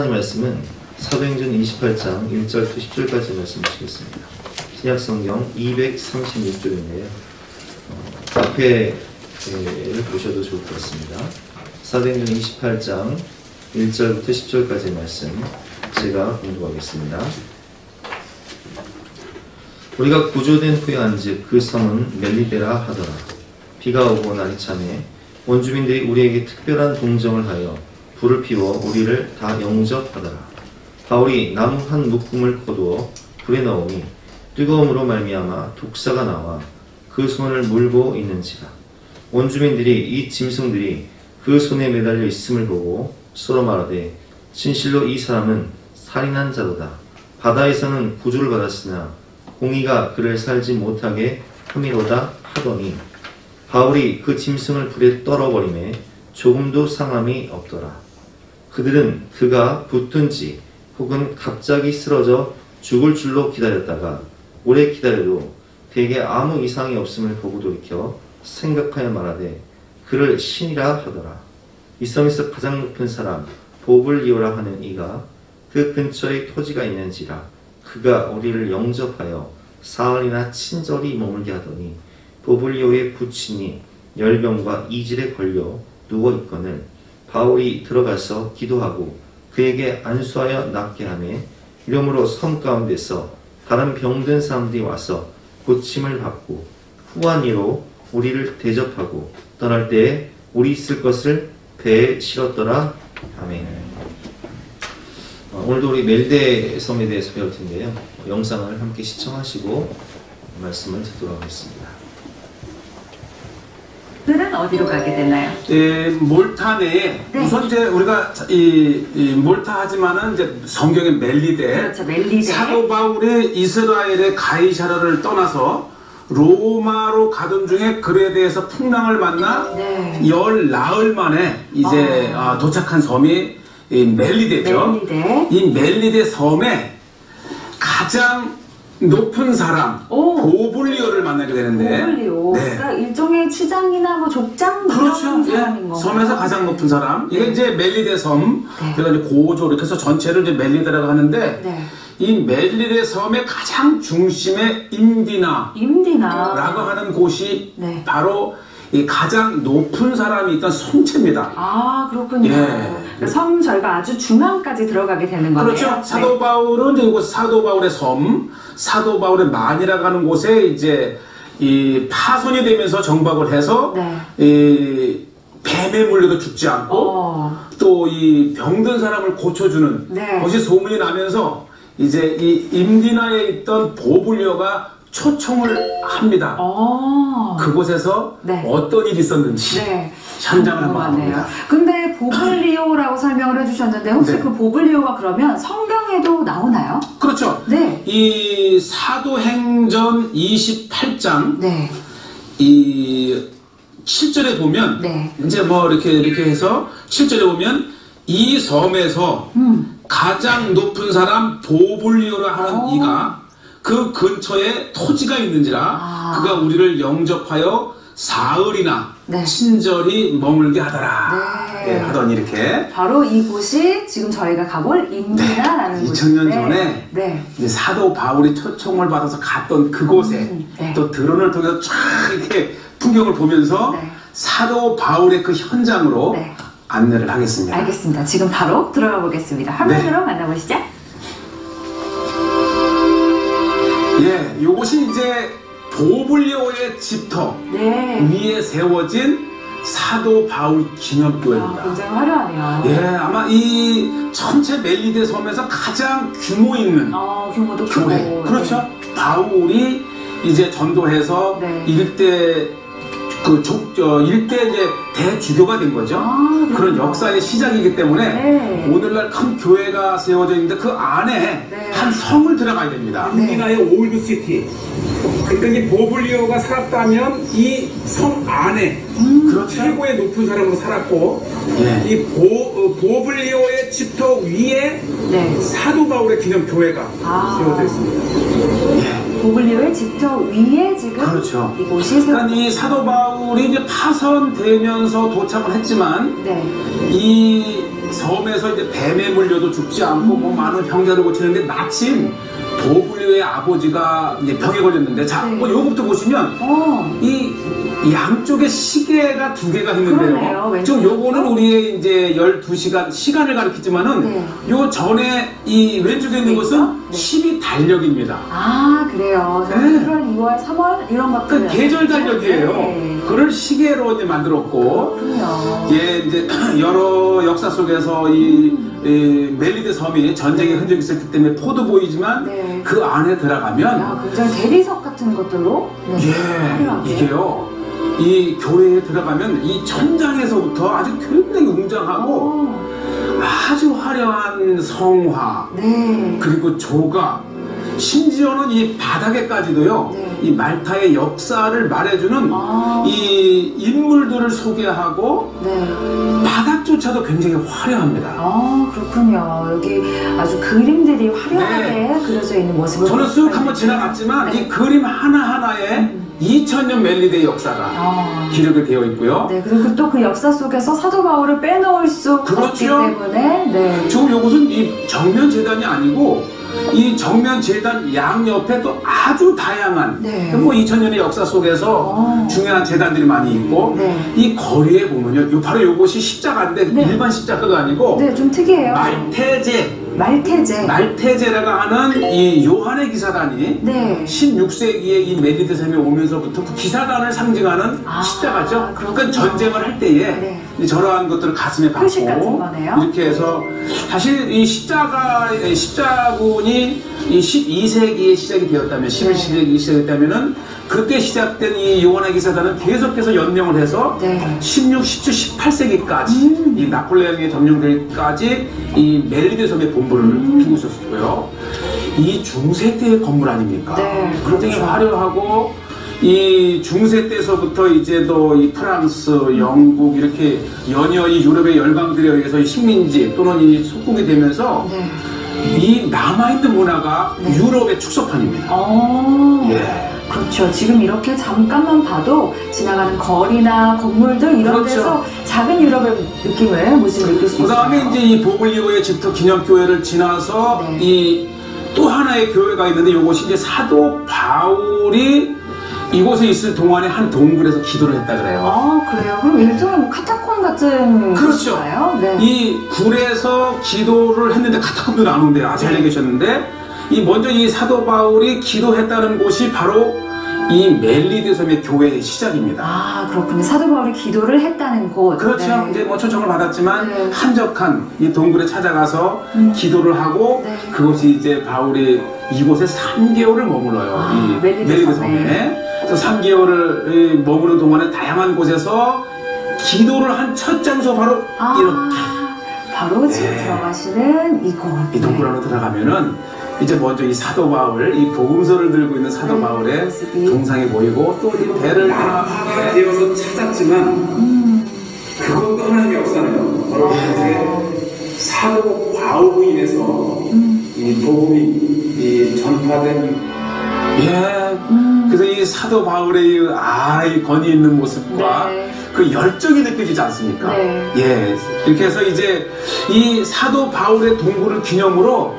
하나님 말씀은 사도행전 28장 1절부터 10절까지 말씀 주시겠습니다. 신약성경 236쪽인데요. 앞에를 보셔도 좋을 것 같습니다. 사도행전 28장 1절부터 10절까지 말씀 제가 공독하겠습니다. 우리가 구조된 후에 한즉 그 성은 멜리데라 하더라. 비가 오고 날이 차매 원주민들이 우리에게 특별한 동정을 하여 불을 피워 우리를 다 영접하더라. 바울이 나무 한 묶음을 거두어 불에 넣으니 뜨거움으로 말미암아 독사가 나와 그 손을 물고 있는지라. 원주민들이 이 짐승들이 그 손에 매달려 있음을 보고 서로 말하되 진실로 이 사람은 살인한 자로다. 바다에서는 구주를 받았으나 공의가 그를 살지 못하게 함이로다 하더니 바울이 그 짐승을 불에 떨어버리매 조금도 상함이 없더라. 그들은 그가 붙든지 혹은 갑자기 쓰러져 죽을 줄로 기다렸다가 오래 기다려도 대개 아무 이상이 없음을 보고 돌이켜 생각하여 말하되 그를 신이라 하더라. 이 성에서 가장 높은 사람 보블리오라 하는 이가 그 근처에 토지가 있는지라 그가 우리를 영접하여 사흘이나 친절히 머물게 하더니 보블리오의 부친이 열병과 이질에 걸려 누워있거늘 바울이 들어가서 기도하고 그에게 안수하여 낫게 하며 이러므로 섬 가운데서 다른 병든 사람들이 와서 고침을 받고 후한 이로 우리를 대접하고 떠날 때에 우리 있을 것을 배에 실었더라. 아멘. 오늘도 우리 멜데 섬에 대해서 배울 텐데요. 영상을 함께 시청하시고 말씀을 듣도록 하겠습니다. 오늘은 어디로 가게 되나요? 몰타 내에 네. 우선 이제 우리가 이 몰타 하지만은 이제 성경의 멜리데, 그렇죠, 멜리데. 사도 바울이 이스라엘의 가이사랴를 떠나서 로마로 가던 중에 글에 대해서 풍랑을 만나 네. 열 나흘 만에 이제 도착한 섬이 이 멜리데죠. 멜리데. 이 멜리데 섬에 가장 높은 사람 보블리오를 만나게 되는데, 보블리오. 네. 그러니까 일종의 추장이나 뭐 족장 그렇죠. 그런 사람인 예. 건가요? 섬에서 가장 높은 사람. 이게 네. 이제 멜리데 섬. 네. 그래서 이제 고조 이렇게 해서 전체를 이제 멜리데라고 하는데, 네. 이 멜리데 섬의 가장 중심에 임디나라고 임디나. 하는 곳이 네. 바로 이 가장 높은 사람이 있던 성체입니다. 아, 그렇군요. 예. 그러니까 섬 절가 아주 중앙까지 들어가게 되는 거네요. 그렇죠. 사도 바울은 이제 이곳 사도 바울의 섬, 사도 바울의 만이라고 하는 곳에 이제 이 파손이 되면서 정박을 해서 네. 이 뱀에 물려도 죽지 않고 또 이 병든 사람을 고쳐주는 네. 것이 소문이 나면서 이제 이 임디나에 있던 보블리오가 초청을 합니다. 그곳에서 네. 어떤 일이 있었는지 네. 현장을 한번 궁금하네요. 봅니다. 근데 보블리오라고 설명을 해주셨는데 혹시 네. 그 보블리오가 그러면 성경에도 나오나요? 그렇죠. 네. 이 사도행전 28장 네. 이 7절에 보면 네. 이제 뭐 이렇게 해서 7절에 보면 이 섬에서 가장 높은 사람 보블리오라 하는 이가 그 근처에 토지가 있는지라 그가 우리를 영접하여 사흘이나 네. 친절히 머물게 하더라. 네. 네, 하더니 이렇게 바로 이곳이 지금 저희가 가볼 임디나라는 곳인데 2000년 전에 네. 이제 사도 바울이 초청을 받아서 갔던 그곳에 네. 또 드론을 통해서 쫙 이렇게 풍경을 보면서 네. 사도 바울의 그 현장으로 네. 안내를 하겠습니다. 알겠습니다. 지금 바로 들어가 보겠습니다. 화면으로 만나보시죠. 예, 요것이 이제 보블리오의 집터 네. 위에 세워진 사도 바울 기념교회입니다. 굉장히 화려하네요. 예, 아마 이 전체 멜리데 섬에서 가장 규모 있는 규모도 교회. 크고. 그렇죠. 네. 바울이 이제 전도해서 네. 일대 이제 대주교가 된 거죠. 그런 그렇군요. 역사의 시작이기 때문에 네. 오늘날 큰 교회가 세워져 있는데 그 안에 네. 한 성을 들어가야 됩니다. 네. 우리나라의 올드 시티, 그러니까 이 보블리오가 살았다면 이 성 안에 최고의 높은 사람으로 살았고 예. 이 보블리오의 집터 위에 네. 사도 바울의 기념교회가 세워져 있습니다. 보블리오의 직접 위에 지금 그렇죠. 이곳이 그러니까 이 사도 바울이 이제 파선되면서 도착을 했지만 네. 이 섬에서 이제 뱀에 물려도 죽지 않고 뭐 많은 병자를 고치는데 마침 보블리오의 아버지가 이제 병에 걸렸는데 자, 네. 뭐 요거부터 보시면 이 양쪽에 시계가 두 개가 그러네요. 있는데요. 왼쪽에. 지금 요거는 우리의 이제 12시간 시간을 가리키지만은 네. 요 전에 이 왼쪽에 있는 것은 네. 12 달력입니다. 아, 그래요. 네. 1월, 2월, 3월 이런 것들. 그 계절 달력이에요. 네. 그걸 시계로 이제 만들었고 그렇군요. 예, 이제 여러 역사 속에서 이 멜리데 섬이 전쟁의 흔적이 있었기 때문에 포도보이지만 네. 그 안에 들어가면 야, 굉장히 대리석 같은 것들로. 네. 예, 화려하게. 이게요. 이 교회에 들어가면 이 천장에서부터 아주 굉장히 웅장하고 아주 화려한 성화 네. 그리고 조각 심지어는 이 바닥에까지도요. 네. 이 말타의 역사를 말해주는 아. 이 인물들을 소개하고 네. 바닥조차도 굉장히 화려합니다. 아, 그렇군요. 여기 아주 그림들이 화려하게 그려져 있는 모습을. 저는 쑥 한번 지나갔지만 네. 이 그림 하나하나에 2000년 멜리데의 역사가 아. 기록이 되어 있고요. 네, 그리고 또 그 역사 속에서 사도 바울을 빼놓을 수 없기 그렇죠. 때문에 네. 지금 이것은 이 정면 재단이 아니고 이 정면 재단 양옆에 또 아주 다양한 네. 뭐 2000년의 역사 속에서 중요한 재단들이 많이 있고 네. 이 거리에 보면요. 바로 이것이 십자가인데 네. 일반 십자가가 아니고 네, 좀 특이해요. 말테제. 말테제라고 하는 이 요한의 기사단이 네. 16세기에 이 멜리데 섬에 오면서부터 그 기사단을 상징하는 아, 십자가죠. 그렇군요. 그러니까 전쟁을 할 때에 네. 이 저러한 것들을 가슴에 표식 같은 받고 거네요. 이렇게 해서 사실 이 십자군이 이 12세기에 시작이 되었다면 11세기에 시작했다면은 그때 시작된 이 요한의 기사단은 계속해서 연명을 해서 네. 16, 17, 18세기까지 이 나폴레옹의 점령되기까지 이 멜리데 섬에 본부를 두고 있었고요. 이 중세 때의 건물 아닙니까? 네, 굉장히 그렇죠. 화려하고 이 중세 때서부터 이제 또 이 프랑스, 영국 이렇게 연이어 유럽의 열강들에 의해서 이 식민지 또는 이 속국이 되면서 네. 이 남아있는 문화가 네. 유럽의 축소판입니다. 예. 그렇죠. 지금 이렇게 잠깐만 봐도 지나가는 거리나 건물들 이런 그렇죠. 데서 작은 유럽의 느낌을 무지 느낄 수 그 있어요. 다음에 이제 이 보블리오의 집터 기념교회를 지나서 네. 이 또 하나의 교회가 있는데 이것이 이제 사도 바울이 이곳에 있을 동안에 한 동굴에서 기도를 했다 그래요. 아, 그래요? 그럼 일종의 뭐 카타콤 같은 그렇죠. 곳인가요? 네. 이 굴에서 기도를 했는데 카타콤도 나오는데요. 잘 얘기하셨는데 이 먼저 이 사도 바울이 기도했다는 곳이 바로 이 멜리데 섬의 교회의 시작입니다. 아, 그렇군요. 사도 바울이 기도를 했다는 곳. 그렇죠. 네. 이제 뭐 초청을 받았지만 네. 한적한 이 동굴에 찾아가서 기도를 하고 네. 그것이 이제 바울이 이곳에 3개월을 머물러요. 아, 이 멜리데 멜리데 섬에. 섬에. 그래서 3개월을 머무는 동안에 다양한 곳에서 기도를 한 첫 장소 바로 이렇게 바로 지금 네. 들어가시는 이곳. 이 동굴 안으로 들어가면은 이제 먼저 이 사도 바울, 이 복음서를 들고 있는 사도 네, 바울의 모습이. 동상이 보이고 또 이 배를 하나하나 되어서 찾았지만 그것도 하나님의 역사네요. 바로 이제 사도 바울로 인해서 이 복음이 이 전파된 그래서 이 사도 바울의 이 권위 있는 모습과 네. 그 열정이 느껴지지 않습니까? 네. 예. 이렇게 해서 이제 이 사도 바울의 동굴을 기념으로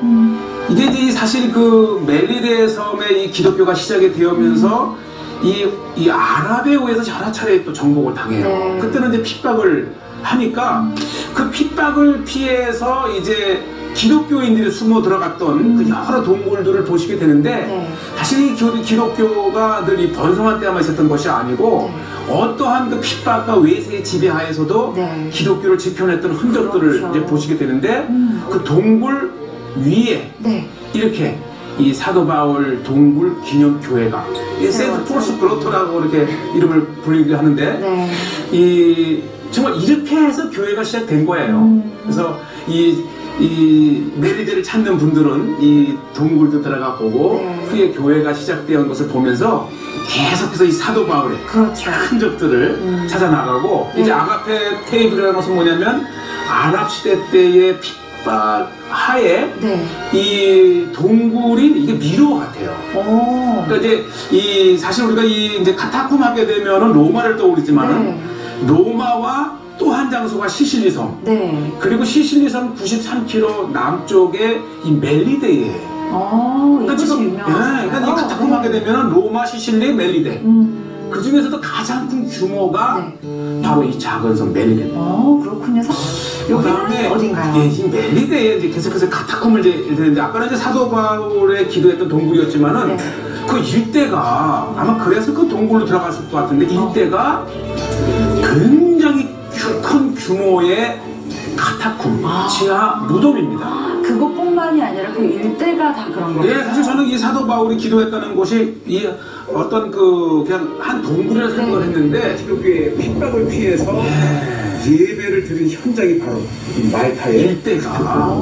이게 이제 사실 그 멜리데 섬의 이 기독교가 시작이 되면서 이 아랍에 의해서 여러 차례 또 정복을 당해요. 네. 그때는 이제 핍박을 하니까 그 핍박을 피해서 이제 기독교인들이 숨어 들어갔던 그 여러 동굴들을 보시게 되는데 네. 사실 이 기독교가 늘 이 번성한 때만 있었던 것이 아니고 어떠한 그 핍박과 외세의 지배하에서도 네. 기독교를 지켜냈던 흔적들을 그렇죠. 이제 보시게 되는데 그 동굴 위에 네. 이렇게 이 사도 바울 동굴 기념교회가 이 세인트 폴스 그로토라고 이렇게 이름을 불리기도 하는데 네. 이 정말 이렇게 해서 교회가 시작된 거예요. 그래서 이 이 멜리데를 찾는 분들은 이 동굴도 들어가 보고 네. 후에 교회가 시작되는 것을 보면서 계속해서 이 사도 바울의 그렇죠. 흔적들을 찾아 나가고 네. 이제 아가페 테이블이라는 것은 뭐냐면 아랍 시대 때의 핍박 하에 네. 이 동굴이 이게 미로 같아요. 오. 그러니까 이제 이 사실 우리가 이 이제 카타콤 하게 되면은 로마를 떠오르지만은 네. 로마와 또 한 장소가 시실리 섬. 네. 그리고 시실리 섬 93km 남쪽에 이 멜리데예요. 이것이 유명하잖아요. 그러니까 이 카타콤 하게 되면은 로마, 시실리, 멜리데. 그 중에서도 가장 큰 규모가 네. 바로 이 작은 섬 멜리데입니다. 그렇군요. 여기는 어딘가요? 예, 이 멜리데에 이제 계속해서 카타콤을 이제 되는데 아까는 이제 사도 바울의 기도했던 동굴이었지만은 네. 그 일대가 아마 그래서 그 동굴로 들어갔을 것 같은데 일대가 굉장히 큰 규모의 카타콤 지하 무덤입니다. 그것뿐만이 아니라 그 일대가 다 그런 거예요. 예, 사실 저는 이 사도 바울이 기도했다는 곳이 이 어떤 그 그냥 한 동굴이라 생각을 했는데 기독교의 핍박을 피해서 예배를 드린 현장이 바로 이 말타의 일대가.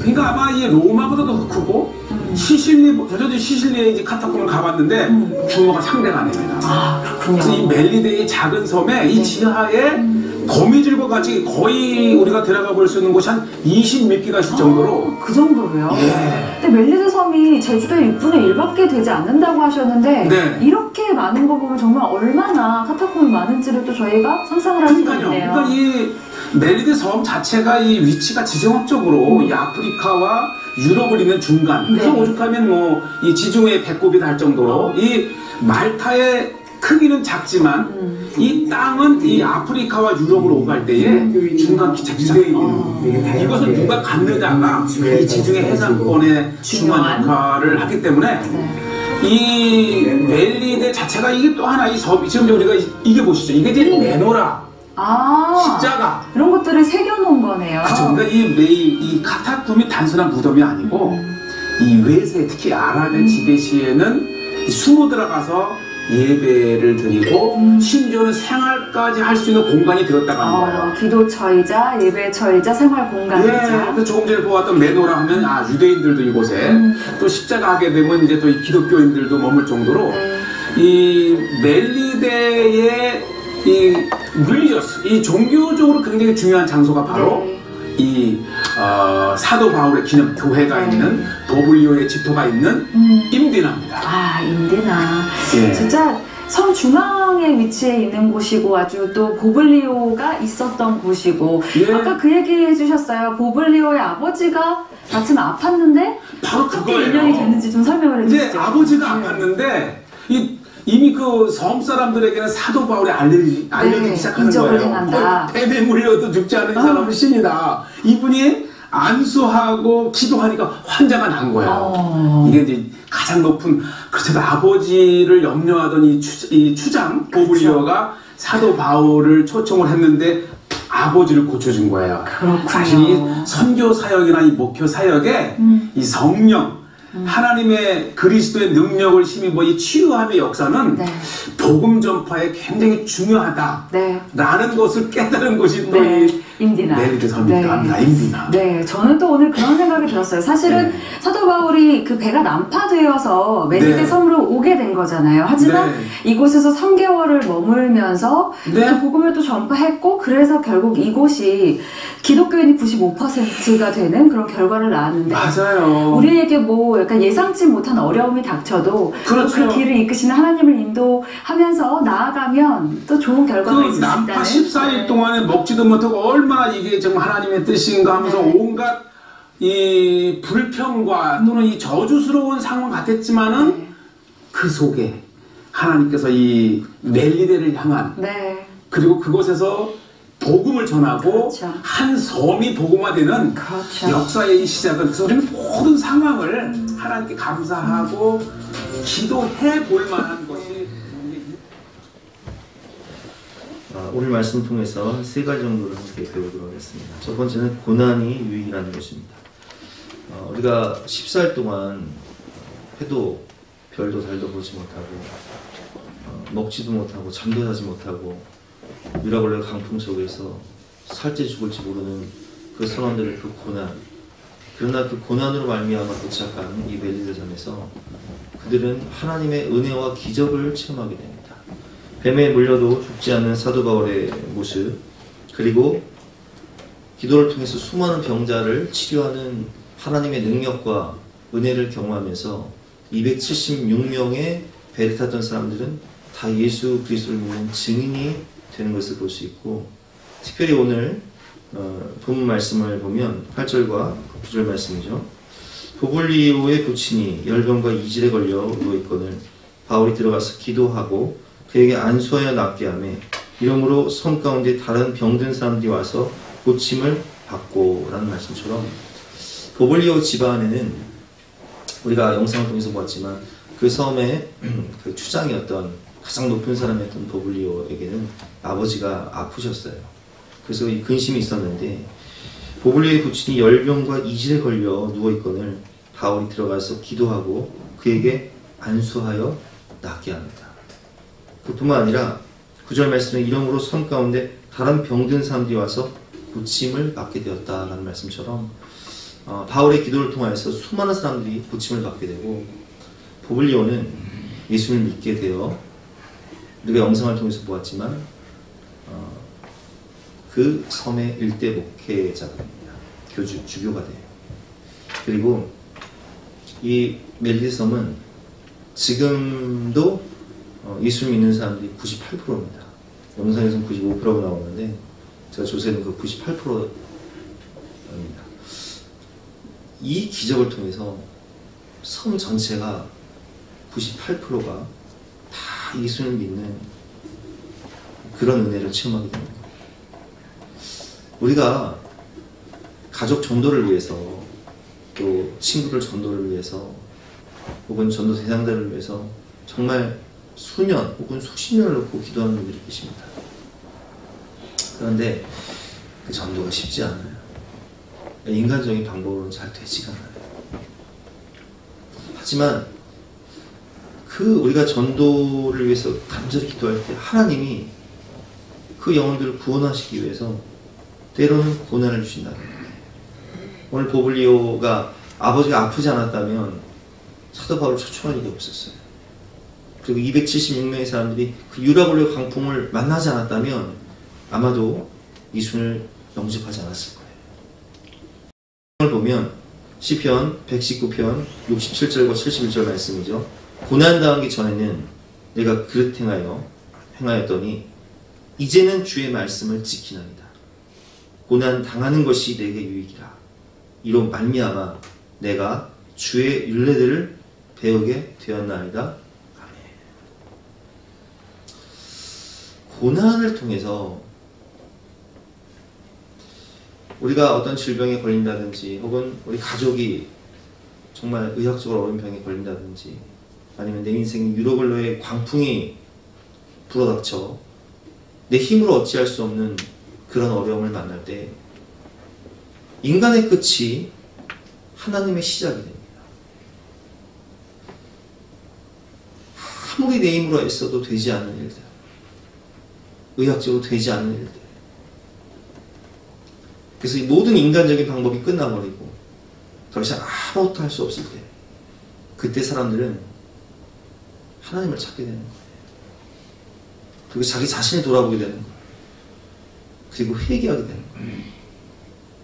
그러니까 아마 이 로마보다도 더 크고 시실리, 저도 시실리에 이제 카타콤을 가봤는데 규모가 상대가 안 됩니다. 그렇군요. 그래서 이 멜리데의 작은 섬에 이 지하에 거미줄과 같이 거의 우리가 들어가 볼 수 있는 곳이 한 20몇 개가 있을 정도로. 그 정도로요? 예. 근데 멜리데 섬이 제주도의 6분의 1밖에 되지 않는다고 하셨는데 네. 이렇게 많은 거 보면 정말 얼마나 카타콤이 많은지를 또 저희가 상상을 할 수가 그러니까요. 있네요. 그러니까 이 멜리데 섬 자체가 이 위치가 지정학적으로 이 아프리카와 유럽을 잇는 중간. 그래서 네. 오죽하면 뭐 이 지중해 배꼽이 달 정도로 이 말타의 크기는 작지만 이 땅은 이 아프리카와 유럽으로 오갈 때에 중간 기차기장이 있는 이것은 누가 갖느냐가 이 지중해 해상권의 중요한 역할을 하기 때문에 이 멜리데 자체가 이게 또 하나 이 섬 지금 우리가 이게 보시죠. 이게 이제 메노라 십자가 이런 것들을 새겨놓은 거네요. 그렇죠. 그러니까 이 카타콤이 단순한 무덤이 아니고 이 외세 특히 아랍의 지배시에는 숨어 들어가서 예배를 드리고 심지어는 생활까지 할 수 있는 공간이 되었다고 하는 거예요. 기도처이자 예배처이자 생활 공간이자. 그래서 조금 전에 보았던 메노라 하면 유대인들도 이곳에 또 십자가 하게 되면 이제 또 이 기독교인들도 머물 정도로 이 멜리데의 이 릴리저스 이 종교적으로 굉장히 중요한 장소가 바로 이 사도 바울의 기념 교회가 있는 보블리오의 집토가 있는 임디나입니다. 임디나. 예. 진짜 섬 중앙에 위치해 있는 곳이고 아주 또 보블리오가 있었던 곳이고 아까 그 얘기 해주셨어요. 보블리오의 아버지가 마침 아팠는데 바로 어떻게 그거예요. 인연이 됐는지 좀 설명을 해주시죠. 이제 아버지가 아팠는데 이미 그 섬 사람들에게는 사도 바울이 알려지기 시작하는 이적을 거예요. 행한다. 뱀에 물려도 죽지 않은 사람은 신이다. 이분이 안수하고 기도하니까 환자가 난 거예요. 이게 이제 가장 높은 그렇죠. 아버지를 염려하던 이 추장 보블리오가 사도 바울을 초청을 했는데 아버지를 고쳐준 거예요. 그렇군요. 사실 이 선교 사역이나 이 목표 사역에 이 성령 하나님의 그리스도의 능력을 힘입어 이 치유함의 역사는 복음 전파에 굉장히 중요하다. 라는 것을 깨달은 것이 또 이 임디나. 멜리데 섬이기도 합니다. 임디나. 저는 또 오늘 그런 생각이 들었어요. 사실은 사도 바울이 그 배가 난파되어서 멜리데 섬으로 오게 된 거잖아요. 하지만 이곳에서 3개월을 머물면서 그 복음을 또 전파했고 그래서 결국 이곳이 기독교인이 95%가 되는 그런 결과를 낳았는데 맞아요. 우리에게 뭐 약간 예상치 못한 어려움이 닥쳐도 그렇죠. 그 길을 이끄시는 하나님을 인도하면서 나아가면 또 좋은 결과가 있을 수 있다는. 난파 14일 동안에 먹지도 못하고 얼마나 이게 정말 하나님의 뜻인가 하면서 온갖 이 불평과 또는 이 저주스러운 상황 같았지만은 그 속에 하나님께서 이 멜리데를 향한 그리고 그곳에서 복음을 전하고 한 섬이 복음화되는 역사의 이 시작은 그래서 우리는 모든 상황을 하나님께 감사하고 기도해 볼 만한 것이 오늘 말씀 통해서 세 가지 정도를 함께 배우도록 하겠습니다. 첫 번째는 고난이 유익이라는 것입니다. 우리가 14일 동안 해도 별도 달도 보지 못하고 먹지도 못하고 잠도 자지 못하고 유라굴레 강풍 속에서 살찌 죽을지 모르는 그 선원들의 그 고난, 그러나 그 고난으로 말미암아 도착한 이 멜리데섬에서 그들은 하나님의 은혜와 기적을 체험하게 됩니다. 뱀에 물려도 죽지 않는 사도 바울의 모습, 그리고 기도를 통해서 수많은 병자를 치료하는 하나님의 능력과 은혜를 경험하면서 276명의 배를 탔던 사람들은 다 예수 그리스도를 믿는 증인이 되는 것을 볼 수 있고, 특별히 오늘 본문 말씀을 보면 8절과 9절 말씀이죠. 보블리오의 부친이 열병과 이질에 걸려 누워있거늘 바울이 들어가서 기도하고 그에게 안수하여 낫게 하며 이러므로 섬 가운데 다른 병든 사람들이 와서 고침을 받고 라는 말씀처럼, 보블리오 집안에는 우리가 영상을 통해서 보았지만 그 섬의 그 추장이었던 가장 높은 사람이었던 보블리오에게는 아버지가 아프셨어요. 그래서 이 근심이 있었는데 보블리오의 부친이 열병과 이질에 걸려 누워있거늘 바울이 들어가서 기도하고 그에게 안수하여 낫게 합니다. 그뿐만 아니라 9절 말씀에 이러므로 섬 가운데 다른 병든 사람들이 와서 고침을 받게 되었다라는 말씀처럼 바울의 기도를 통하여서 수많은 사람들이 고침을 받게 되고, 보블리오는 예수를 믿게 되어 우리가 영상을 통해서 보았지만 그 섬의 일대 목회자가 됩니다. 주교가 돼요. 그리고 이 멜리데 섬은 지금도 예수를 믿는 사람들이 98%입니다. 영상에서는 95%가 나오는데 제가 조사해본 그 98%입니다. 이 기적을 통해서 섬 전체가 98%가 다 예수를 믿는 그런 은혜를 체험하게 됩니다. 우리가 가족 전도를 위해서, 또 친구들 전도를 위해서, 혹은 전도 대상자를 위해서 정말 수년 혹은 수십 년을 놓고 기도하는 분들이 계십니다. 그런데 그 전도가 쉽지 않아요. 인간적인 방법으로는 잘 되지가 않아요. 하지만 그 우리가 전도를 위해서 간절히 기도할 때 하나님이 그 영혼들을 구원하시기 위해서 때로는 고난을 주신다는 거예요. 오늘 보블리오가 아버지가 아프지 않았다면 사도 바울을 초청할 일이 없었어요. 그리고 276명의 사람들이 그 유라굴레 광풍을 만나지 않았다면 아마도 예수를 영접하지 않았을 거예요. 오늘 보면 시편 119편 67절과 71절 말씀이죠. 고난당하기 전에는 내가 그릇 행하였더니 이제는 주의 말씀을 지키나이다. 고난 당하는 것이 내게 유익이라. 이로 말미암아 내가 주의 율례들을 배우게 되었나이다. 아멘. 고난을 통해서 우리가 어떤 질병에 걸린다든지, 혹은 우리 가족이 정말 의학적으로 어려운 병에 걸린다든지, 아니면 내 인생에 유로글로의 광풍이 불어닥쳐 내 힘으로 어찌할 수 없는 그런 어려움을 만날 때 인간의 끝이 하나님의 시작이 됩니다. 아무리 내 힘으로 애써도 되지 않는 일들, 의학적으로 되지 않는 일들, 그래서 이 모든 인간적인 방법이 끝나버리고 더 이상 아무것도 할 수 없을 때, 그때 사람들은 하나님을 찾게 되는 거예요. 그리고 자기 자신을 돌아보게 되는 거예요. 그리고 회개하게 되는 거예요.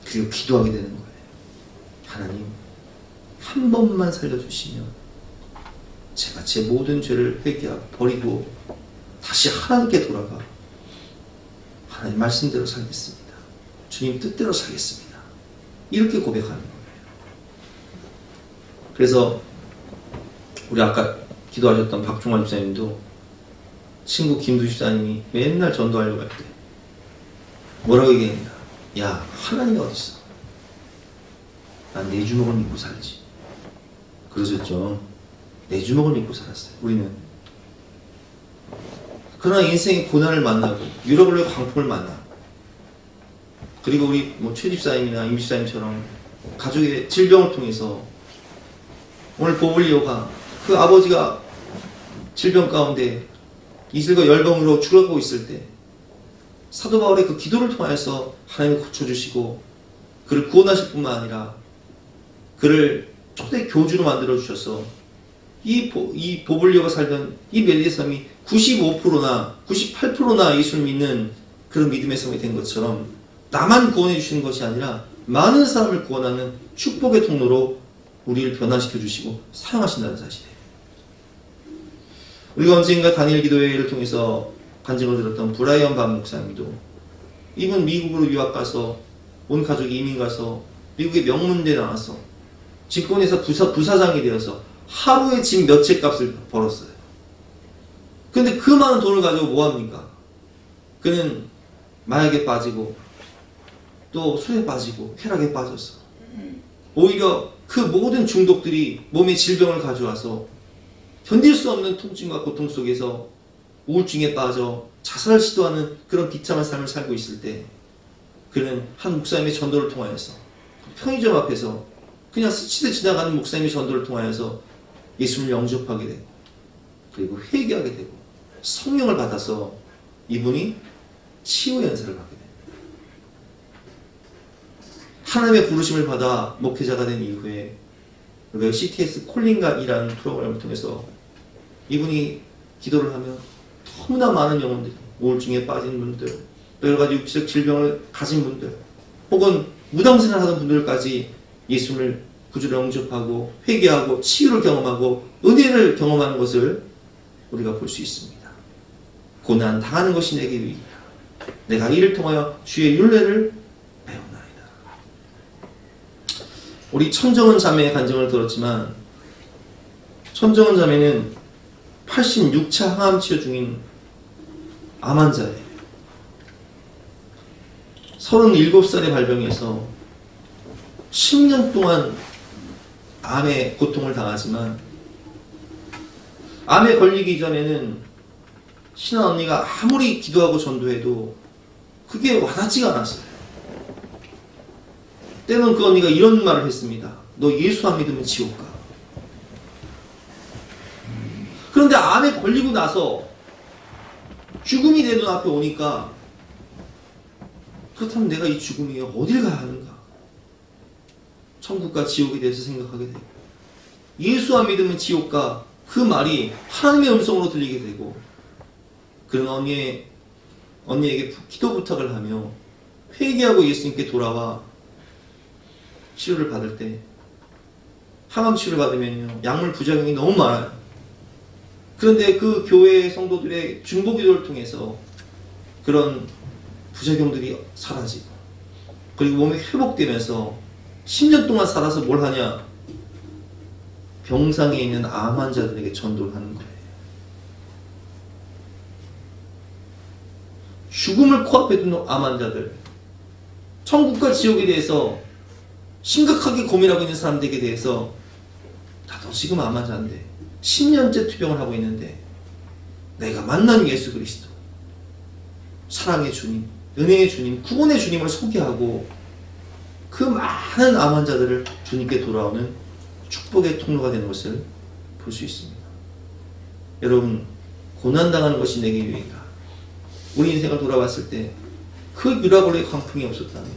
그리고 기도하게 되는 거예요. 하나님, 한 번만 살려주시면 제가 제 모든 죄를 회개하고 버리고 다시 하나님께 돌아가 하나님 말씀대로 살겠습니다. 주님 뜻대로 살겠습니다. 이렇게 고백하는 거예요. 그래서 우리 아까 기도하셨던 박종환 집사님도 친구 김두 집사님이 맨날 전도하려고 할 때 뭐라고 얘기합니다. 야, 하나님이 어딨어? 난 내 주먹을 믿고 살지. 그러셨죠. 내 주먹을 믿고 살았어요. 우리는. 그러나 인생의 고난을 만나고 유로글로의 광풍을 만나고, 그리고 우리 최 집사님이나 임 집사님처럼 가족의 질병을 통해서, 오늘 보블리오가 그 아버지가 질병 가운데 이슬과 열병으로 죽어가고 있을 때 사도 바울의 그 기도를 통해서 하나님이 고쳐주시고 그를 구원하실 뿐만 아니라 그를 초대 교주로 만들어 주셔서 이 보블리오가 살던 이 멜리데 섬이 95%나 98%나 예수를 믿는 그런 믿음의 섬이 된 것처럼 나만 구원해 주시는 것이 아니라 많은 사람을 구원하는 축복의 통로로 우리를 변화시켜 주시고 사용하신다는 사실이에요. 우리가 언젠가 단일 기도회를 통해서 간증을 들었던 브라이언 반 목사님도 이분 미국으로 유학 가서 온 가족이 이민 가서 미국의 명문대 나와서 직권에서 부사장이 되어서 하루에 집 몇 채 값을 벌었어요. 근데 그 많은 돈을 가지고 뭐합니까? 그는 마약에 빠지고 또 술에 빠지고 쾌락에 빠졌어. 오히려 그 모든 중독들이 몸에 질병을 가져와서 견딜 수 없는 통증과 고통 속에서 우울증에 빠져 자살을 시도하는 그런 비참한 삶을 살고 있을 때 그는 한 목사님의 전도를 통하여서 편의점 앞에서 그냥 스치듯 지나가는 목사님의 전도를 통하여서 예수님을 영접하게 되고 그리고 회개하게 되고 성령을 받아서 이분이 치유의 연세를 받게 됩니다. 하나님의 부르심을 받아 목회자가 된 이후에 우리가 CTS 콜링각이라는 프로그램을 통해서 이분이 기도를 하면 너무나 많은 영혼들이 우울증에 빠진 분들, 여러 가지 육체적 질병을 가진 분들, 혹은 무당생활 하던 분들까지 예수님을 구주로 영접하고 회개하고 치유를 경험하고 은혜를 경험하는 것을 우리가 볼 수 있습니다. 고난 당하는 것이 내게 유익이라. 내가 이를 통하여 주의 율례를 배우나이다. 우리 천정은 자매의 간증을 들었지만 천정은 자매는 86차 항암 치료 중인 암 환자예요. 37살에 발병해서 10년 동안 암의 고통을 당하지만 암에 걸리기 전에는 친한 언니가 아무리 기도하고 전도해도 그게 와닿지가 않았어요. 때는 그 언니가 이런 말을 했습니다. 너 예수 안 믿으면 지옥 가. 그런데 암에 걸리고 나서 죽음이 내 눈앞에 오니까 그렇다면 내가 이 죽음이 어딜 가야 하는가? 천국과 지옥에 대해서 생각하게 되고 예수 안 믿으면 지옥 가. 그 말이 하나님의 음성으로 들리게 되고 그런 언니에게 기도 부탁을 하며 회개하고 예수님께 돌아와 치료를 받을 때 항암 치료를 받으면요 약물 부작용이 너무 많아요. 그런데 그 교회 성도들의 중보 기도를 통해서 그런 부작용들이 사라지고 그리고 몸이 회복되면서 10년 동안 살아서 뭘 하냐? 병상에 있는 암 환자들에게 전도를 하는 거예요. 죽음을 코앞에 둔 암 환자들, 천국과 지옥에 대해서 심각하게 고민하고 있는 사람들에게 대해서 나도 지금 암 환자인데 10년째 투병을 하고 있는데 내가 만난 예수 그리스도, 사랑의 주님, 은혜의 주님, 구원의 주님을 소개하고 그 많은 암 환자들을 주님께 돌아오는 축복의 통로가 되는 것을 볼 수 있습니다. 여러분, 고난당하는 것이 내게 유익이라. 우리 인생을 돌아봤을 때 그 유라굴의 광풍이 없었다면,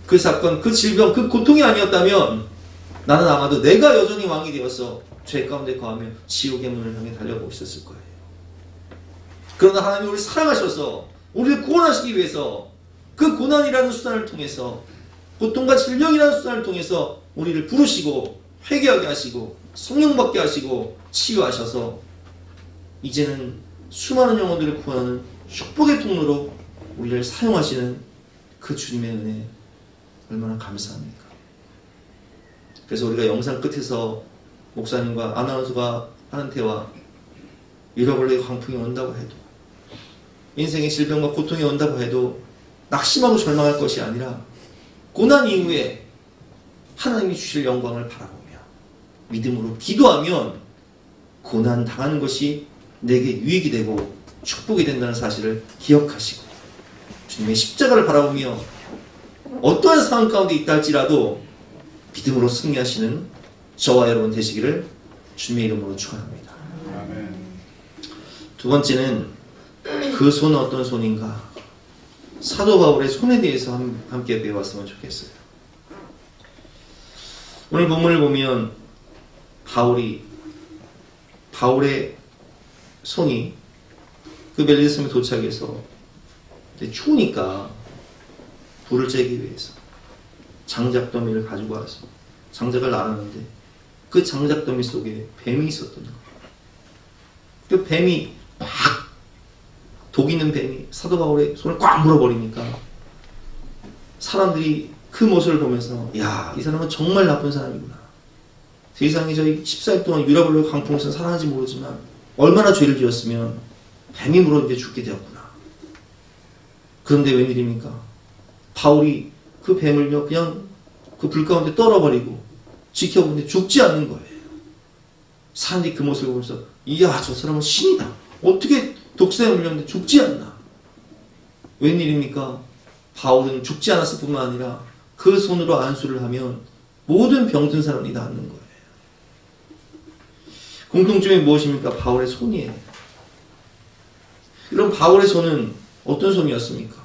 그 사건, 그 질병, 그 고통이 아니었다면 나는 아마도 내가 여전히 왕이 되어서 죄 가운데 거하며 지옥의 문을 향해 달려가고 있었을 거예요. 그러나 하나님이 우리를 사랑하셔서 우리를 구원하시기 위해서 그 고난이라는 수단을 통해서, 고통과 질병이라는 수단을 통해서 우리를 부르시고 회개하게 하시고 성령 받게 하시고 치유하셔서 이제는 수많은 영혼들을 구원하는 축복의 통로로 우리를 사용하시는 그 주님의 은혜 얼마나 감사합니까? 그래서 우리가 영상 끝에서 목사님과 아나운서가 하는 대화, 잃어버릴 광풍이 온다고 해도, 인생의 질병과 고통이 온다고 해도 낙심하고 절망할 것이 아니라 고난 이후에 하나님이 주실 영광을 바라보며 믿음으로 기도하면 고난 당하는 것이 내게 유익이 되고 축복이 된다는 사실을 기억하시고 주님의 십자가를 바라보며 어떠한 상황 가운데 있다 할지라도 믿음으로 승리하시는 저와 여러분 되시기를 주님의 이름으로 축원합니다. 두 번째는 그 손은 어떤 손인가? 사도 바울의 손에 대해서 함께 배워봤으면 좋겠어요. 오늘 본문을 보면 바울의 손이 그 멜리데 섬에 도착해서 추우니까 불을 쬐기 위해서 장작더미를 가지고 와서 장작을 나르는데 그 장작더미 속에 뱀이 있었던 거예요. 그 뱀이 막 독 있는 뱀이 사도 바울의 손을 꽉 물어버리니까 사람들이 그 모습을 보면서 야, 이 사람은 정말 나쁜 사람이구나. 세상에 저희 14일 동안 유라굴로 강풍에서 살아난지 모르지만 얼마나 죄를 지었으면 뱀이 물었는데 죽게 되었구나. 그런데 웬일입니까? 바울이 그 뱀을요 그냥 그 불 가운데 떨어버리고 지켜보는데 죽지 않는 거예요. 사람들이 그 모습을 보면서 이야, 저 사람은 신이다. 어떻게 독사에 물렸는데 죽지 않나? 웬일입니까? 바울은 죽지 않았을 뿐만 아니라 그 손으로 안수를 하면 모든 병든 사람이 낫는 거예요. 공통점이 무엇입니까? 바울의 손이에요. 그럼 바울의 손은 어떤 손이었습니까?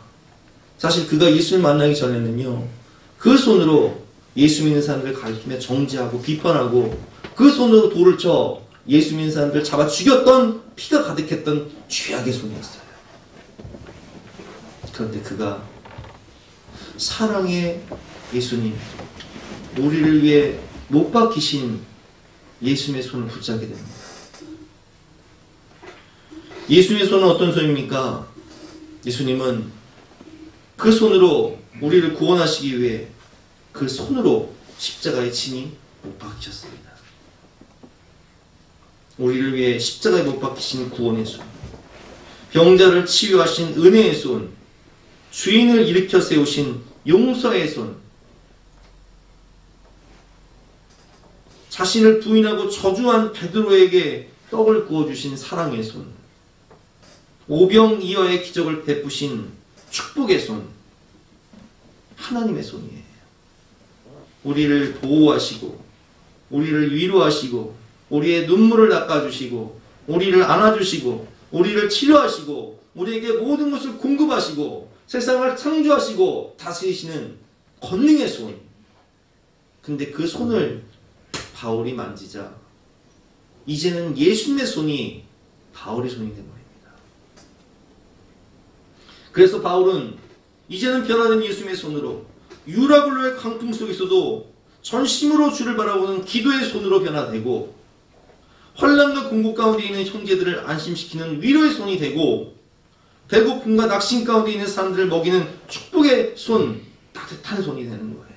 사실 그가 예수를 만나기 전에는요, 그 손으로 예수 믿는 사람들을 가리키며 정죄하고 비판하고 그 손으로 돌을 쳐 예수 믿는 사람들을 잡아 죽였던 피가 가득했던 죄악의 손이었어요. 그런데 그가 사랑의 예수님, 우리를 위해 못 박히신 예수님의 손을 붙잡게 됩니다. 예수님의 손은 어떤 손입니까? 예수님은 그 손으로 우리를 구원하시기 위해 그 손으로 십자가에 친히 못 박히셨습니다. 우리를 위해 십자가에 못 박히신 구원의 손, 병자를 치유하신 은혜의 손, 주인을 일으켜 세우신 용서의 손, 자신을 부인하고 저주한 베드로에게 떡을 구워주신 사랑의 손, 오병이어의 기적을 베푸신 축복의 손, 하나님의 손이에요. 우리를 보호하시고 우리를 위로하시고 우리의 눈물을 닦아주시고 우리를 안아주시고 우리를 치료하시고 우리에게 모든 것을 공급하시고 세상을 창조하시고 다스리시는 권능의 손. 근데 그 손을 바울이 만지자 이제는 예수님의 손이 바울의 손이 되어버립니다. 그래서 바울은 이제는 변화된 예수님의 손으로 유라굴로의 강풍 속에서도 전심으로 주를 바라보는 기도의 손으로 변화되고 환난과 궁극 가운데 있는 형제들을 안심시키는 위로의 손이 되고 배고픔과 낙심 가운데 있는 사람들을 먹이는 축복의 손, 따뜻한 손이 되는 거예요.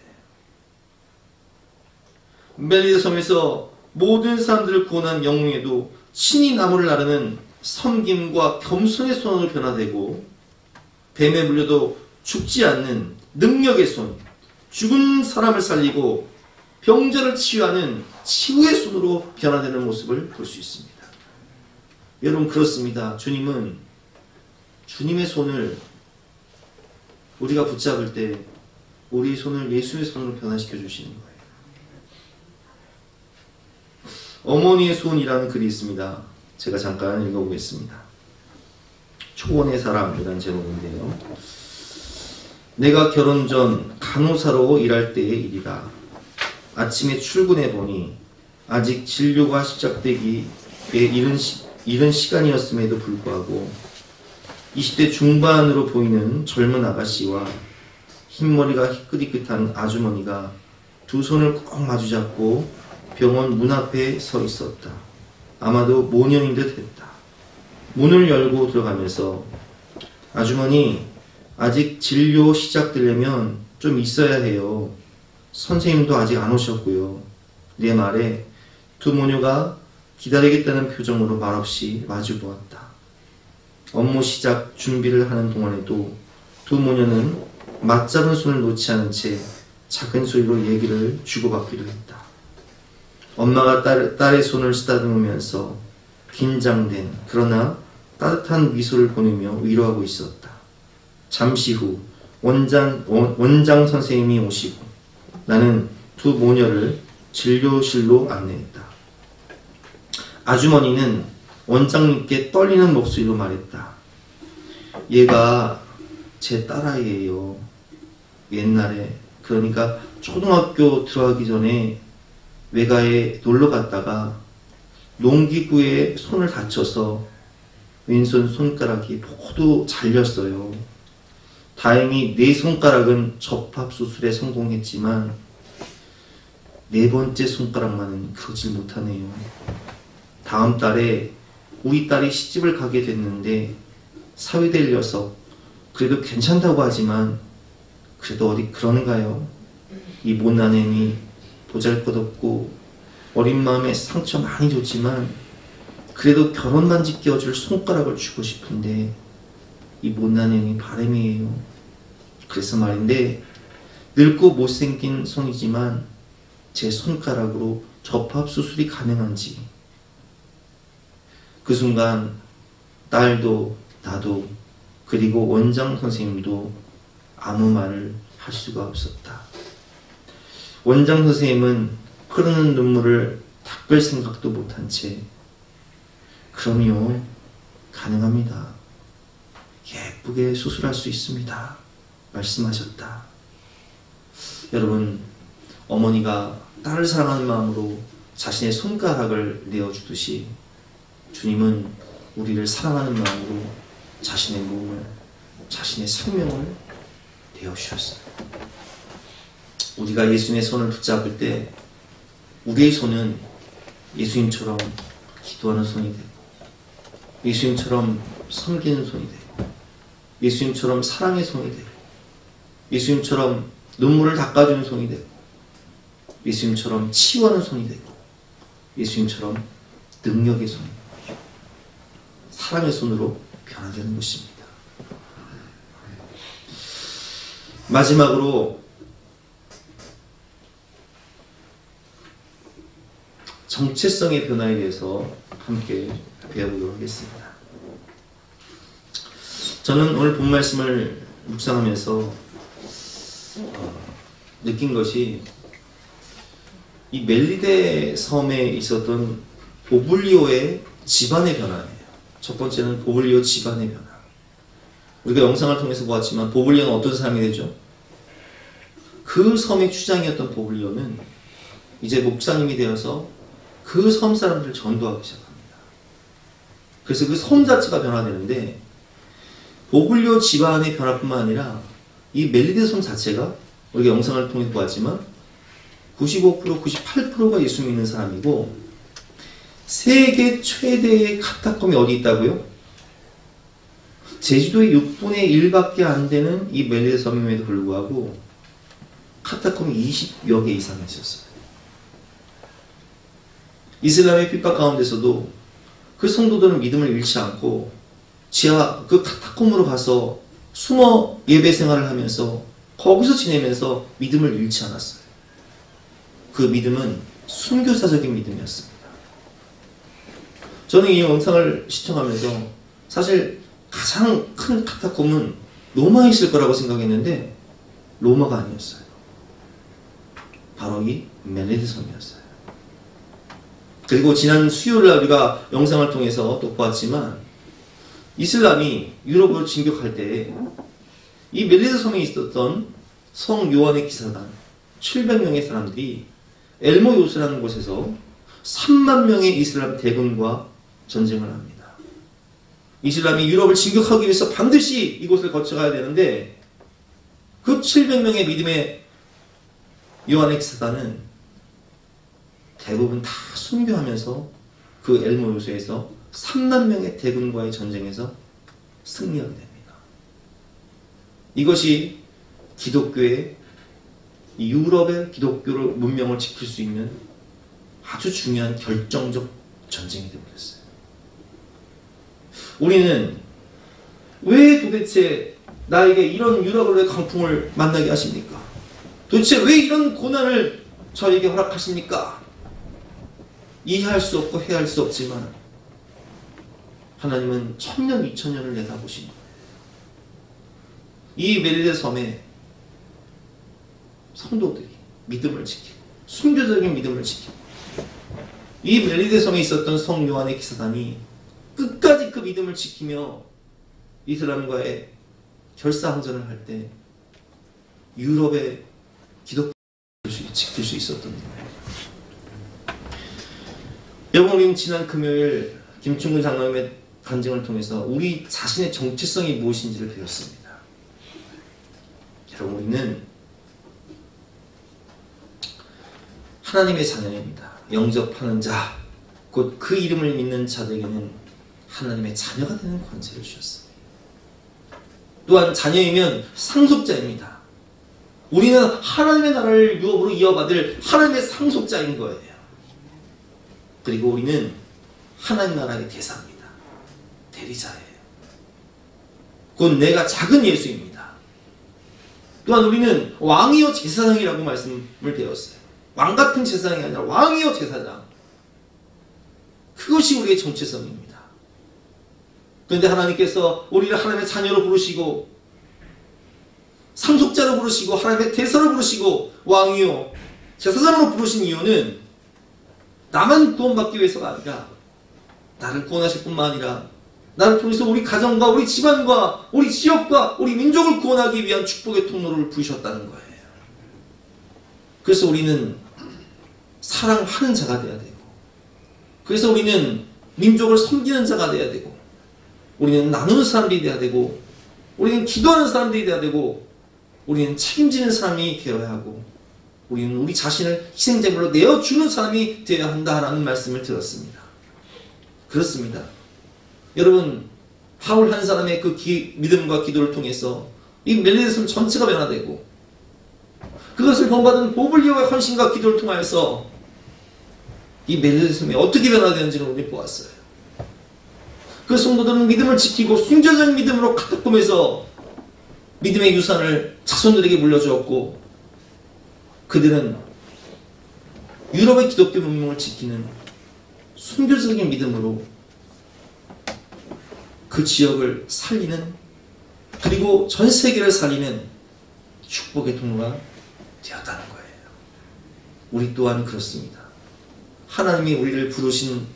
멜리데 섬에서 모든 사람들을 구원한 영웅에도 신이 나무를 나르는 섬김과 겸손의 손으로 변화되고 뱀에 물려도 죽지 않는 능력의 손, 죽은 사람을 살리고 병자를 치유하는 치유의 손으로 변화되는 모습을 볼 수 있습니다. 여러분, 그렇습니다. 주님은 주님의 손을 우리가 붙잡을 때 우리 손을 예수의 손으로 변화시켜 주시는 거예요. 어머니의 손이라는 글이 있습니다. 제가 잠깐 읽어보겠습니다. 초원의 사랑이라는 제목인데요. 내가 결혼 전 간호사로 일할 때의 일이다. 아침에 출근해 보니 아직 진료가 시작되기에 이른 시간이었음에도 불구하고 20대 중반으로 보이는 젊은 아가씨와 흰머리가 희끗희끗한 아주머니가 두 손을 꼭 마주잡고 병원 문 앞에 서 있었다. 아마도 모녀인 듯 했다. 문을 열고 들어가면서 아주머니, 아직 진료 시작되려면 좀 있어야 해요. 선생님도 아직 안 오셨고요. 내 말에 두 모녀가 기다리겠다는 표정으로 말없이 마주보았다. 업무 시작 준비를 하는 동안에도 두 모녀는 맞잡은 손을 놓지 않은 채 작은 소리로 얘기를 주고받기도 했다. 엄마가 딸의 손을 쓰다듬으면서 긴장된 그러나 따뜻한 미소를 보내며 위로하고 있었다. 잠시 후 원장 선생님이 오시고 나는 두 모녀를 진료실로 안내했다. 아주머니는 원장님께 떨리는 목소리로 말했다. 얘가 제 딸아이예요. 옛날에, 그러니까 초등학교 들어가기 전에 외가에 놀러 갔다가 농기구에 손을 다쳐서 왼손 손가락이 모두 잘렸어요. 다행히 네 손가락은 접합수술에 성공했지만 네 번째 손가락만은 그러질 못하네요. 다음 달에 우리 딸이 시집을 가게 됐는데 사위될 녀석 그래도 괜찮다고 하지만 그래도 어디 그러는가요? 이 못난 애니 보잘것없고 어린 마음에 상처 많이 줬지만 그래도 결혼 반지 끼워줄 손가락을 주고 싶은데 이 못난 애니 바람이에요. 그래서 말인데 늙고 못생긴 손이지만 제 손가락으로 접합수술이 가능한지. 그 순간 딸도 나도 그리고 원장 선생님도 아무 말을 할 수가 없었다. 원장 선생님은 흐르는 눈물을 닦을 생각도 못한 채 그럼요, 가능합니다. 예쁘게 수술할 수 있습니다. 말씀하셨다. 여러분, 어머니가 딸을 사랑하는 마음으로 자신의 손가락을 내어주듯이 주님은 우리를 사랑하는 마음으로 자신의 몸을, 자신의 생명을 내어주셨어요. 우리가 예수님의 손을 붙잡을 때 우리의 손은 예수님처럼 기도하는 손이 되고 예수님처럼 섬기는 손이 되고 예수님처럼 사랑의 손이 되고 예수님처럼 눈물을 닦아주는 손이 되고 예수님처럼 치유하는 손이 되고 예수님처럼 능력의 손, 사랑의 손으로 변화되는 것입니다. 마지막으로 정체성의 변화에 대해서 함께 배워보도록 하겠습니다. 저는 오늘 본 말씀을 묵상하면서 느낀 것이 이 멜리데 섬에 있었던 보블리오의 집안의 변화예요. 첫 번째는 보블리오 집안의 변화. 우리가 영상을 통해서 보았지만 보블리오는 어떤 사람이 되죠? 그 섬의 주장이었던 보블리오는 이제 목사님이 되어서 그 섬 사람들을 전도하기 시작합니다. 그래서 그 섬 자체가 변화되는데 보블리오 집안의 변화뿐만 아니라 이 멜리데 섬 자체가 우리가 영상을 통해서 보았지만 95%, 98%가 예수 믿는 사람이고 세계 최대의 카타콤이 어디 있다고요? 제주도의 6분의 1밖에 안 되는 이 멜리데 섬임에도 불구하고 카타콤이 20여 개 이상 있었어요. 이슬람의 핍박 가운데서도 그 성도들은 믿음을 잃지 않고 지하 그 카타콤으로 가서 숨어 예배 생활을 하면서 거기서 지내면서 믿음을 잃지 않았어요. 그 믿음은 순교사적인 믿음이었습니다. 저는 이 영상을 시청하면서 사실 가장 큰 카타콤은 로마에 있을 거라고 생각했는데 로마가 아니었어요. 바로 이 멜리데 섬이었어요. 그리고 지난 수요일날 우리가 영상을 통해서 또 보았지만 이슬람이 유럽으로 진격할 때 이 멜리데 섬에 있었던 성 요한의 기사단 700명의 사람들이 엘모 요스라는 곳에서 3만 명의 이슬람 대군과 전쟁을 합니다. 이슬람이 유럽을 진격하기 위해서 반드시 이곳을 거쳐가야 되는데 그 700명의 믿음의 요한의 기사단은 대부분 다 순교하면서 그 엘모 요스에서 3만 명의 대군과의 전쟁에서 승리하게 됩니다. 이것이 기독교의 유럽의 기독교를 문명을 지킬 수 있는 아주 중요한 결정적 전쟁이 되어버렸어요. 우리는 왜 도대체 나에게 이런 유럽의 강풍을 만나게 하십니까? 도대체 왜 이런 고난을 저에게 허락하십니까? 이해할 수 없고 해할 수 없지만 하나님은 1000년, 2000년을 내다보신 거예요. 이 멜리데 섬에 성도들이 믿음을 지키고 순교적인 믿음을 지키고 이 멜리데 섬에 있었던 성 요한의 기사단이 끝까지 그 믿음을 지키며 이슬람과의 결사항전을 할 때 유럽의 기독교를 지킬 수 있었던 거예요. 여러분, 우리는 지난 금요일 김충근 장로님의 간증을 통해서 우리 자신의 정체성이 무엇인지를 배웠습니다. 여러분, 우리는 하나님의 자녀입니다. 영접하는 자, 곧 그 이름을 믿는 자들에게는 하나님의 자녀가 되는 권세를 주셨습니다. 또한 자녀이면 상속자입니다. 우리는 하나님의 나라를 유업으로 이어받을 하나님의 상속자인 거예요. 그리고 우리는 하나님 나라의 대사입니다. 대리자예요. 곧 내가 작은 예수입니다. 또한 우리는 왕이요 제사장이라고 말씀을 배웠어요. 왕 같은 제사장이 아니라 왕이요 제사장. 그것이 우리의 정체성입니다. 그런데 하나님께서 우리를 하나님의 자녀로 부르시고 상속자로 부르시고 하나님의 대사로 부르시고 왕이요 제사장으로 부르신 이유는 나만 구원받기 위해서가 아니라 나를 구원하실 뿐만 아니라 나를 통해서 우리 가정과 우리 집안과 우리 지역과 우리 민족을 구원하기 위한 축복의 통로를 부으셨다는 거예요. 그래서 우리는 사랑하는 자가 되어야 되고, 그래서 우리는 민족을 섬기는 자가 되어야 되고, 우리는 나누는 사람들이 되어야 되고, 우리는 기도하는 사람들이 되어야 되고, 우리는 책임지는 사람이 되어야 하고, 우리는 우리 자신을 희생제물로 내어주는 사람이 되어야 한다라는 말씀을 들었습니다. 그렇습니다. 여러분, 바울 한 사람의 그 믿음과 기도를 통해서 이 멜리데섬 전체가 변화되고, 그것을 본받은 보블리오의 헌신과 기도를 통하여서 이 멜리데섬이 어떻게 변화되는지를 우리 보았어요. 그 성도들은 믿음을 지키고 순전한 믿음으로 카타콤에서 믿음의 유산을 자손들에게 물려주었고, 그들은 유럽의 기독교 문명을 지키는 순교적인 믿음으로 그 지역을 살리는, 그리고 전 세계를 살리는 축복의 통로가 되었다는 거예요. 우리 또한 그렇습니다. 하나님이 우리를 부르신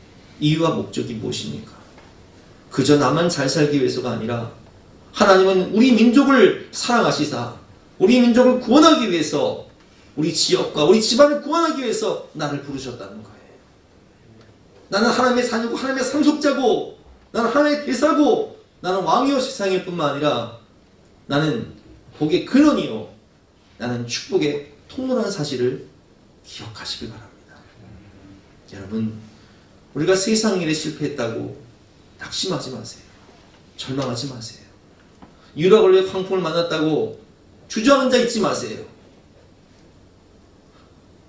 이유와 목적이 무엇입니까? 그저 나만 잘 살기 위해서가 아니라 하나님은 우리 민족을 사랑하시사 우리 민족을 구원하기 위해서, 우리 지역과 우리 집안을 구원하기 위해서 나를 부르셨다는 거예요. 나는 하나님의 자녀고 하나님의 상속자고 나는 하나님의 대사고 나는 왕이요 세상일 뿐만 아니라 나는 복의 근원이요 나는 축복의 통로라는 사실을 기억하시길 바랍니다. 여러분, 우리가 세상 일에 실패했다고 낙심하지 마세요. 절망하지 마세요. 유라굴레 광풍을 만났다고 주저하는 자 잊지 마세요.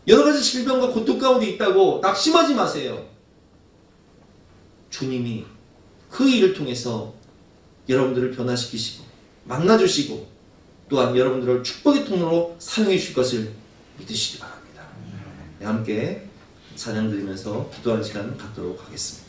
여러 가지 질병과 고통 가운데 있다고 낙심하지 마세요. 주님이 그 일을 통해서 여러분들을 변화시키시고 만나주시고 또한 여러분들을 축복의 통로로 사용해 주실 것을 믿으시기 바랍니다. 네, 함께 찬양 드리면서 기도하는 시간 갖도록 하겠습니다.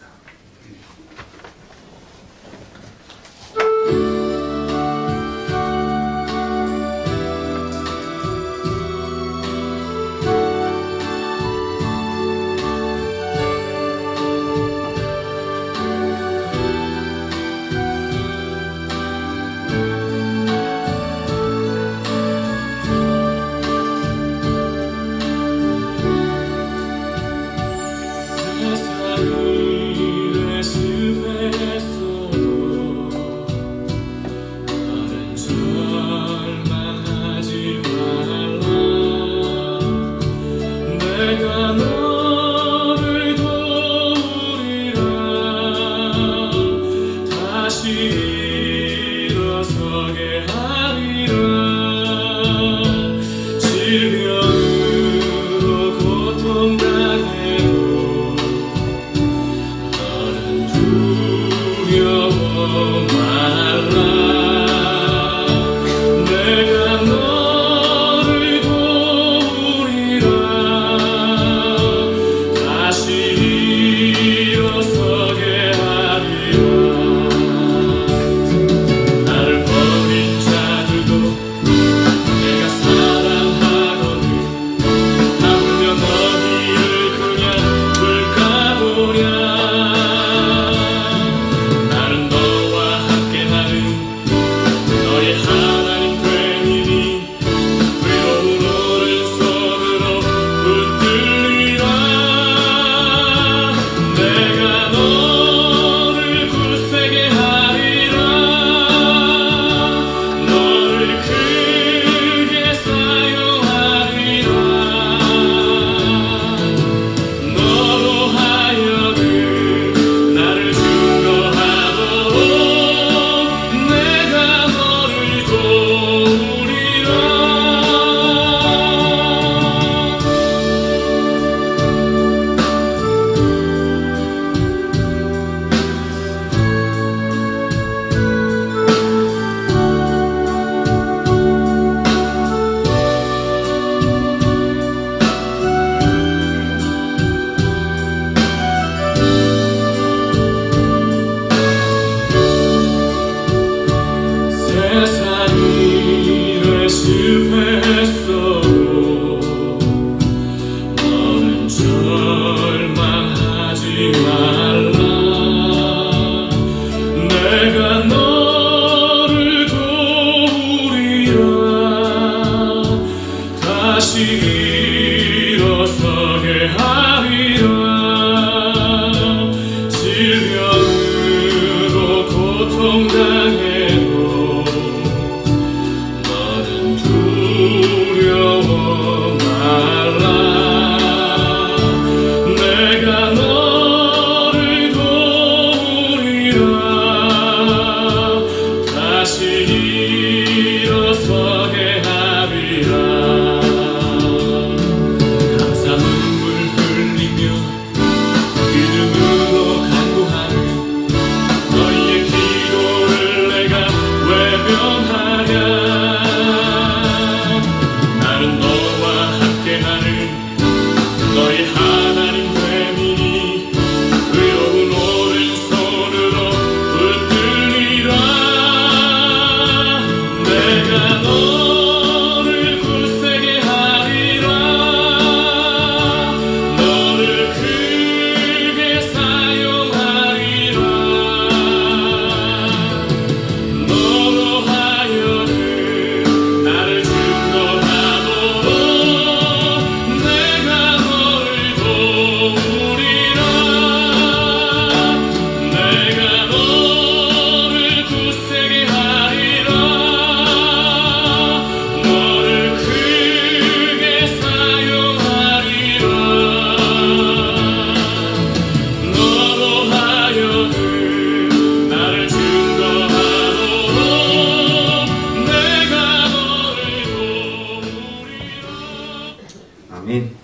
아멘.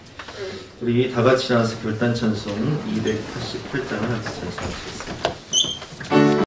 우리 다 같이 나와서 결단 찬송 288장을 함께 찬송하겠습니다.